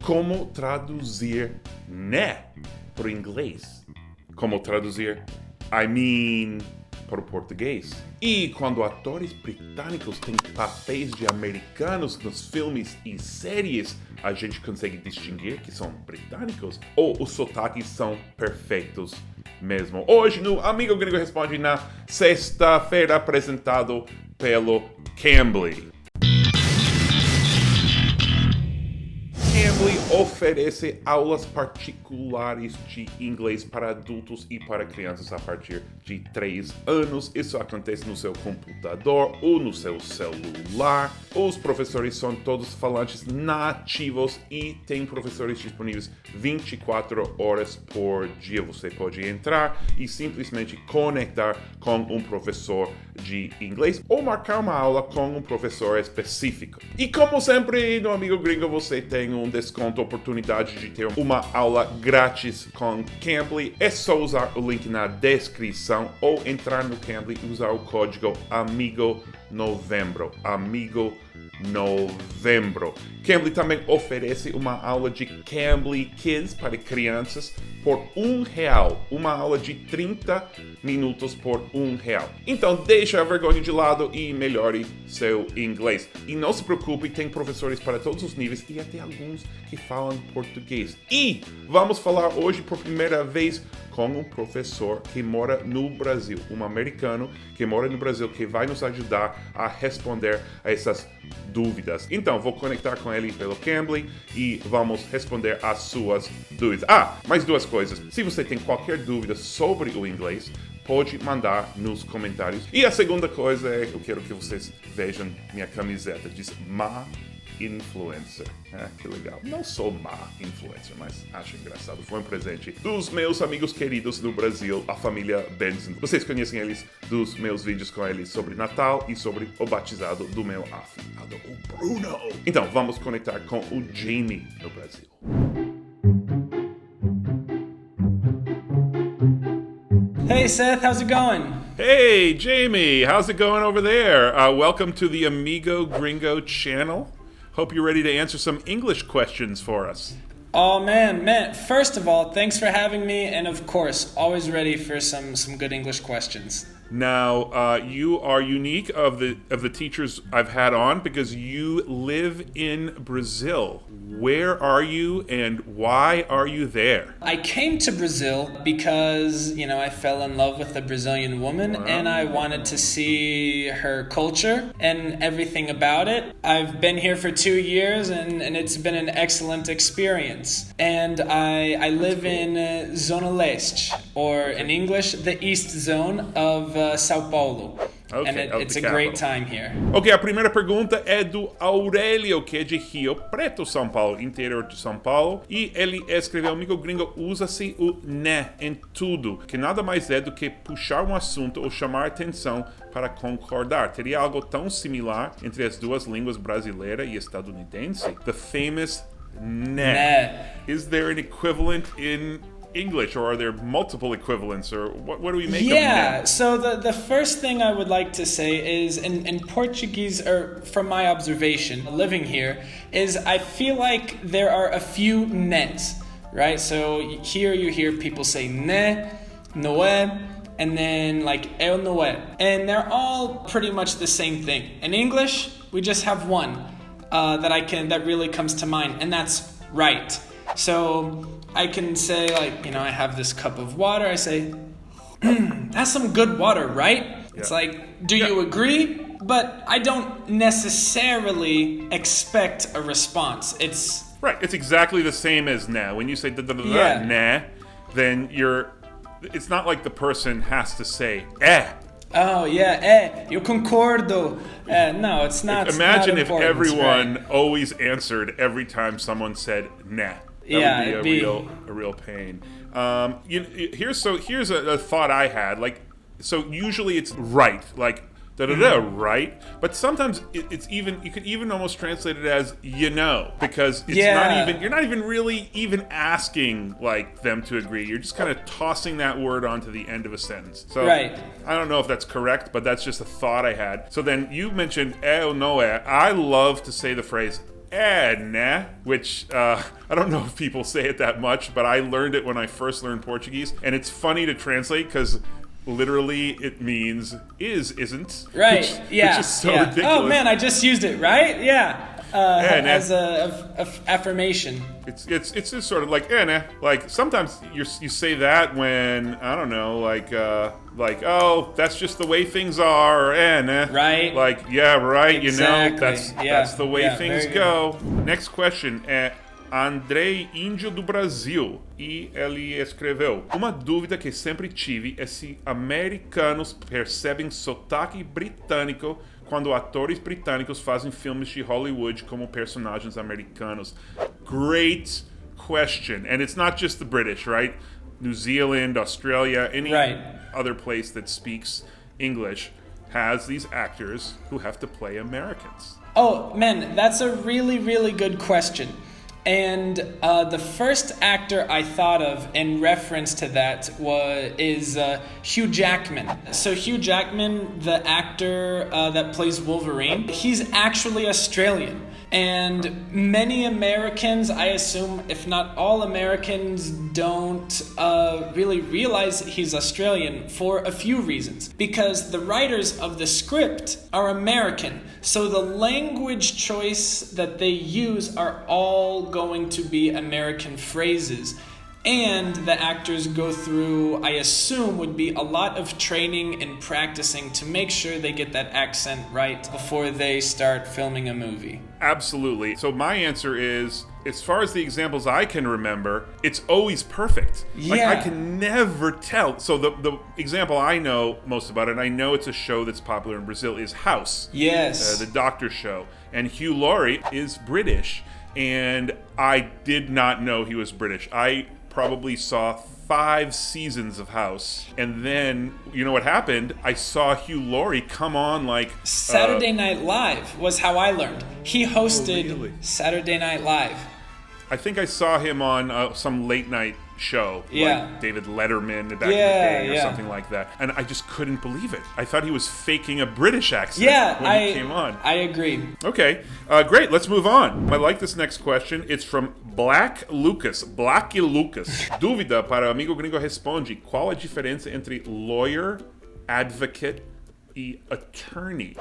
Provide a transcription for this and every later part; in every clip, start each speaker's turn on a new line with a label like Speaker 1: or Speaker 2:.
Speaker 1: como traduzir né para o inglês. Como traduzir I mean para o português. E quando atores britânicos têm papéis de americanos nos filmes e séries, a gente consegue distinguir que são britânicos ou os sotaques são perfeitos mesmo. Hoje no Amigo Gringo Responde, na sexta-feira, apresentado pelo Cambly. Cambly oferece aulas particulares de inglês para adultos e para crianças a partir de 3 anos. Isso acontece no seu computador ou no seu celular. Os professores são todos falantes nativos e tem professores disponíveis 24 horas por dia. Você pode entrar e simplesmente conectar com um professor de inglês ou marcar uma aula com um professor específico. E como sempre no Amigo Gringo você tem um desconto, oportunidade de ter uma aula grátis com Cambly. É só usar o link na descrição ou entrar no Cambly e usar o código AMIGONovembro. AMIGONovembro. Cambly também oferece uma aula de Cambly Kids para crianças por R$1. Uma aula de 30 minutos por R$1. Então deixa a vergonha de lado e melhore seu inglês. E não se preocupe, tem professores para todos os níveis e até alguns que falam português. E vamos falar hoje por primeira vez com um professor que mora no Brasil, um americano que mora no Brasil, que vai nos ajudar a responder a essas dúvidas. Então, vou conectar com ele pelo Cambly e vamos responder as suas dúvidas. Mais duas coisas. Se você tem qualquer dúvida sobre o inglês, pode mandar nos comentários. E a segunda coisa é, eu quero que vocês vejam minha camiseta, diz Ma Influencer. Que legal. Não sou má influencer, mas acho engraçado. Foi um presente dos meus amigos queridos do Brasil, a família Benson. Vocês conhecem eles dos meus vídeos com eles sobre Natal e sobre o batizado do meu afilhado, o Bruno. Então, vamos conectar com o Jamie no Brasil.
Speaker 2: Hey Seth, how's it going?
Speaker 1: Hey Jamie, how's it going over there? Welcome to the Amigo Gringo channel. Hope you're ready to answer some English questions for us.
Speaker 2: Oh man, first of all, thanks for having me, and of course, always ready for some good English questions.
Speaker 1: Now, you are unique of the teachers I've had on because you live in Brazil. Where are you and why are you there?
Speaker 2: I came to Brazil because, I fell in love with a Brazilian woman and I wanted to see her culture and everything about it. I've been here for 2 years and it's been an excellent experience. And I live in Zona Leste, or in English, the East Zone of São Paulo.
Speaker 1: Okay,
Speaker 2: and it's a great time here.
Speaker 1: Ok, a primeira pergunta é do Aurélio, que é de Rio Preto, São Paulo, interior de São Paulo. E ele escreveu: Amigo Gringo, usa-se o né em tudo, que nada mais é do que puxar um assunto ou chamar atenção para concordar. Teria algo tão similar entre as duas línguas brasileira e estadunidense? The famous né. Is there an equivalent in English, or are there multiple equivalents, or what do we make of
Speaker 2: Yeah,
Speaker 1: né?
Speaker 2: so the first thing I would like to say is in Portuguese, or from my observation living here, is I feel like there are a few nets, right? So here you hear people say né, noé, and then like eu noé, and they're all pretty much the same thing. In English, we just have one that really comes to mind, and that's right. So I can say, I have this cup of water. I say, that's some good water, right? Yeah. It's like, do you agree? But I don't necessarily expect a response. It's
Speaker 1: right. It's exactly the same as nah. When you say nah, then it's not like the person has to say
Speaker 2: Oh yeah, eu concordo. No, it's not.
Speaker 1: Imagine
Speaker 2: if
Speaker 1: everyone always answered every time someone said nah. That would be a real pain. Here's a thought I had. So usually it's right, right? But sometimes it's even, you could even almost translate it as because it's you're not even really asking them to agree. You're just kind of tossing that word onto the end of a sentence. So
Speaker 2: right.
Speaker 1: I don't know if that's correct, but that's just a thought I had. So then you mentioned eu não é. I love to say the phrase né? Which I don't know if people say it that much, but I learned it when I first learned Portuguese. And it's funny to translate because literally it means isn't.
Speaker 2: Right,
Speaker 1: which is so ridiculous.
Speaker 2: Oh man, I just used it, right? Yeah. As
Speaker 1: nah.
Speaker 2: a affirmation.
Speaker 1: It's just sort of like nah. Like sometimes you say that when I don't know, like oh, that's just the way things are, nah.
Speaker 2: Right.
Speaker 1: Like yeah, right.
Speaker 2: Exactly.
Speaker 1: You know, that's the way things
Speaker 2: very
Speaker 1: go. Next question é Andrei Índio do Brasil e ele escreveu: uma dúvida que sempre tive é se americanos percebem sotaque britânico quando atores britânicos fazem filmes de Hollywood como personagens americanos. Great question. And it's not just the British, right? New Zealand, Australia, any other place that speaks English has these actors who have to play Americans.
Speaker 2: Oh, man, that's a really, really good question. And the first actor I thought of in reference to that is Hugh Jackman. So Hugh Jackman, the actor that plays Wolverine, he's actually Australian. And many Americans, I assume, if not all Americans, don't really realize he's Australian for a few reasons. Because the writers of the script are American. So the language choice that they use are all going to be American phrases. And the actors go through, I assume, would be a lot of training and practicing to make sure they get that accent right before they start filming a movie.
Speaker 1: Absolutely. So my answer is, as far as the examples I can remember, it's always perfect. Like, I can never tell. So the example I know most about, and I know it's a show that's popular in Brazil, is House.
Speaker 2: Yes.
Speaker 1: The doctor show. And Hugh Laurie is British. And I did not know he was British. I probably saw 5 seasons of House, and then you know what happened? I saw Hugh Laurie come on like
Speaker 2: Saturday Night Live was how I learned. He hosted Saturday Night Live.
Speaker 1: I think I saw him on some late night show, like David Letterman back in the day or something like that, and I just couldn't believe it. I thought he was faking a British accent when he came on.
Speaker 2: I agree.
Speaker 1: Okay, great. Let's move on. I like this next question. It's from Black Lucas. Dúvida para amigo gringo responde: qual a diferença entre lawyer, advocate e attorney?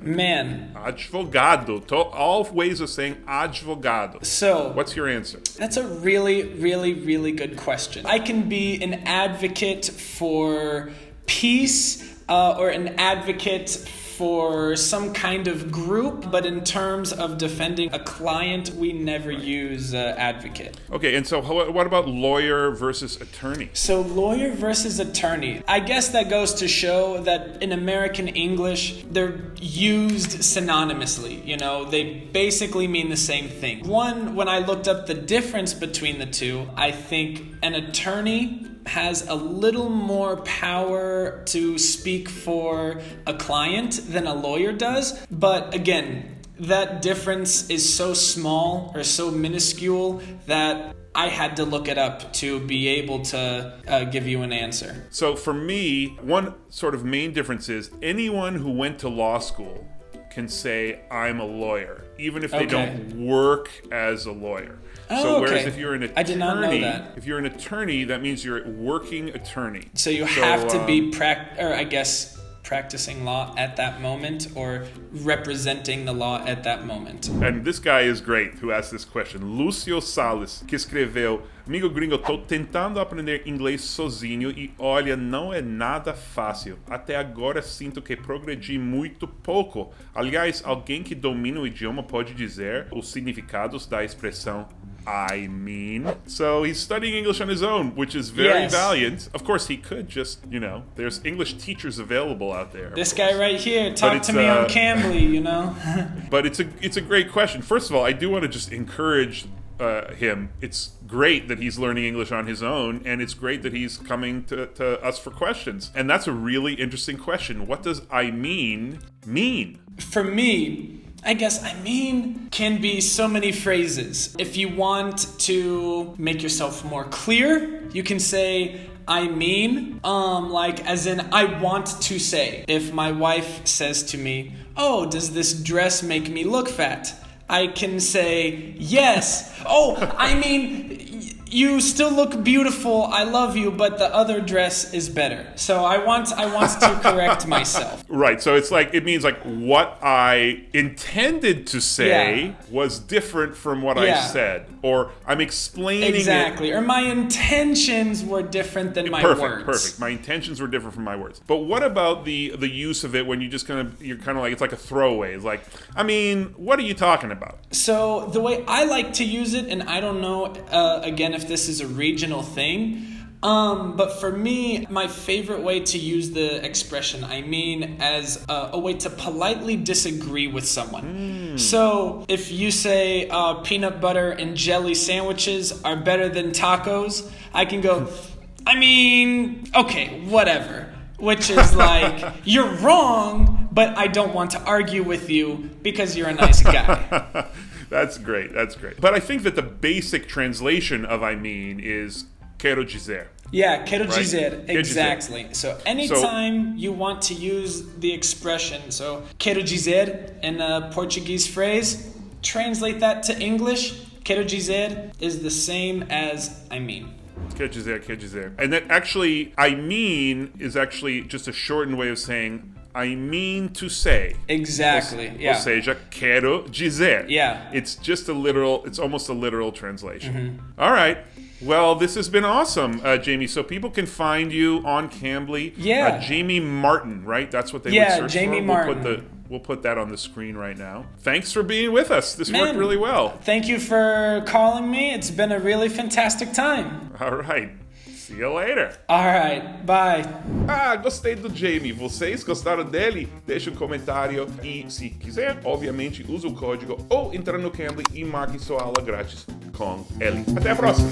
Speaker 2: Man.
Speaker 1: Advogado. All ways of saying advogado.
Speaker 2: So,
Speaker 1: what's your answer?
Speaker 2: That's a really, really, really good question. I can be an advocate for peace or an advocate for some kind of group, but in terms of defending a client, we never use advocate.
Speaker 1: Okay, and so what about lawyer versus attorney?
Speaker 2: So lawyer versus attorney, I guess that goes to show that in American English, they're used synonymously. You know, they basically mean the same thing. One, when I looked up the difference between the two, I think an attorney has a little more power to speak for a client than a lawyer does. But again, that difference is so small or so minuscule that I had to look it up to be able to give you an answer.
Speaker 1: So for me, one sort of main difference is anyone who went to law school can say, I'm a lawyer, even if they don't work as a lawyer. So whereas if you're an attorney,
Speaker 2: I did not know that.
Speaker 1: If you're an attorney, that means you're a working attorney.
Speaker 2: So you have to be practicing law at that moment or representing the law at that moment.
Speaker 1: And this guy is great who asked this question. Lúcio Salles, que escreveu: Amigo gringo, tô tentando aprender inglês sozinho e olha, não é nada fácil. Até agora sinto que progredi muito pouco. Aliás, alguém que domina o idioma pode dizer os significados da expressão I mean. So he's studying English on his own, which is very valiant. Of course, he could just, there's English teachers available out there.
Speaker 2: This guy right here, talk to me on Cambly,
Speaker 1: But it's a great question. First of all, I do want to just encourage him. It's great that he's learning English on his own, and it's great that he's coming to us for questions. And that's a really interesting question. What does I mean?
Speaker 2: For me, I guess I mean can be so many phrases. If you want to make yourself more clear, you can say I mean, like as in I want to say. If my wife says to me, oh, does this dress make me look fat? I can say, yes. Oh, I mean, you still look beautiful. I love you, but the other dress is better. So I want to correct myself.
Speaker 1: Right. So it's like, it means like what I intended to say was different from what I said. Or I'm explaining
Speaker 2: exactly.
Speaker 1: it.
Speaker 2: Or my intentions were different than my words.
Speaker 1: Perfect. My intentions were different from my words. But what about the use of it when you're kind of like, it's like a throwaway. It's like, I mean, what are you talking about?
Speaker 2: So the way I like to use it, and I don't know, again, if this is a regional thing, but for me, my favorite way to use the expression, I mean, as a way to politely disagree with someone. So if you say peanut butter and jelly sandwiches are better than tacos, I can go, I mean, okay, whatever. Which is like, you're wrong, but I don't want to argue with you because you're a nice guy.
Speaker 1: That's great. But I think that the basic translation of I mean is quero dizer.
Speaker 2: Yeah, quero
Speaker 1: right?
Speaker 2: dizer, exactly. So anytime you want to use the expression, so quero dizer in a Portuguese phrase, translate that to English. Quero dizer is the same as I mean.
Speaker 1: Quer dizer. And that actually, I mean is actually just a shortened way of saying I mean to say.
Speaker 2: Exactly,
Speaker 1: Ou seja, quero dizer.
Speaker 2: Yeah.
Speaker 1: It's almost a literal translation. All right. Well, this has been awesome, Jamie. So people can find you on Cambly.
Speaker 2: Yeah.
Speaker 1: Jamie Martin, right? That's what they would search
Speaker 2: Jamie
Speaker 1: for.
Speaker 2: Martin.
Speaker 1: We'll put that on the screen right now. Thanks for being with us. This worked really well.
Speaker 2: Thank you for calling me. It's been a really fantastic time.
Speaker 1: All right. See you later.
Speaker 2: All right. Bye.
Speaker 1: Gostei do Jamie. Vocês gostaram dele? Deixe um comentário e, se quiser, obviamente, use o código ou entra no Cambly e marque sua aula grátis com ele. Até a próxima!